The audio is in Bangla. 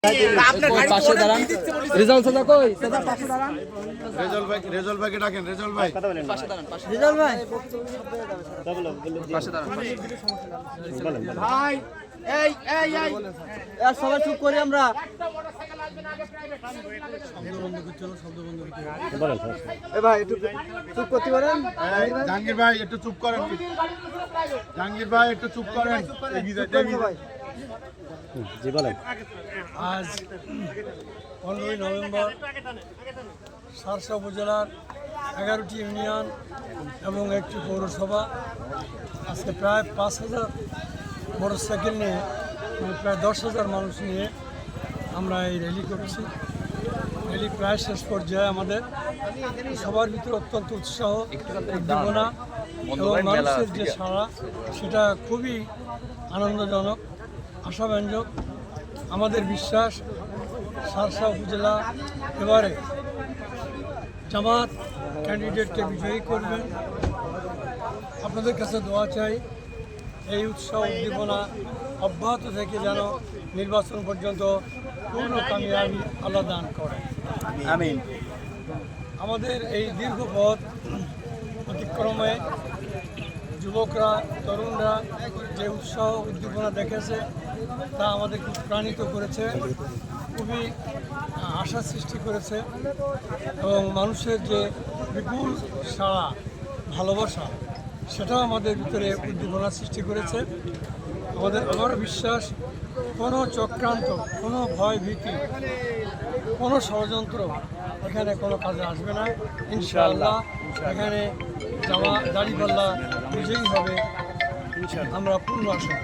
পাশে দাঁড়ান। রেজাল্ট সাদা কই? সাদা পাশে দাঁড়ান। রেজাল্ট ভাইকে ডাকেন। রেজাল্ট ভাই পাশে দাঁড়ান। রেজাল্ট ভাই পাশে দাঁড়ান। ভাই সবাই চুপ করি আমরা। ভাই একটু চুপ করতে পারেন। জাহাঙ্গীর ভাই একটু চুপ করেন। জাহাঙ্গীর ভাই একটু চুপ করেন। জি বলেন। আজ 15ই নভেম্বর সারসা উপজেলার 11টি ইউনিয়ন এবং একটি পৌরসভা আজকে প্রায় 5,000 মোটরসাইকেল নিয়ে প্রায় 10,000 মানুষ নিয়ে আমরা এই র্যালি করছি। র্যালি প্রায় শেষ পর্যায়ে আমাদের সবার ভিতরে অত্যন্ত উৎসাহ উদ্দীপনা এবং মানুষের যে সাড়া সেটা খুবই আনন্দজনক, আশাব্যঞ্জক। আমাদের বিশ্বাস সারসা উপজেলা এবারে জামাত ক্যান্ডিডেটকে বিজয়ী করবেন। আপনাদের কাছে দোয়া চাই এই উৎসাহ উদ্দীপনা অব্যাহত থেকে যেন নির্বাচন পর্যন্ত পূর্ণ কামিয়াবি আল্লাহ দান করে। আমিন। আমাদের এই দীর্ঘ পথ অতিক্রমে যুবকরা, তরুণরা যে উৎসাহ উদ্দীপনা দেখেছে তা আমাদের খুব প্রাণিত করেছে, খুবই আশা সৃষ্টি করেছে এবং মানুষের যে বিপুল সাড়া, ভালোবাসা সেটাও আমাদের ভিতরে উদ্দীপনা সৃষ্টি করেছে। আমাদের আবারও বিশ্বাস কোনো চক্রান্ত, কোনো ভয় ভীতি, কোনো ষড়যন্ত্র এখানে কোনো কাজে আসবে না। ইনশাআল্লাহ এখানে দাঁড়িপাল্লা বিজয়ী হবে, আমরা পূর্ণ আশা।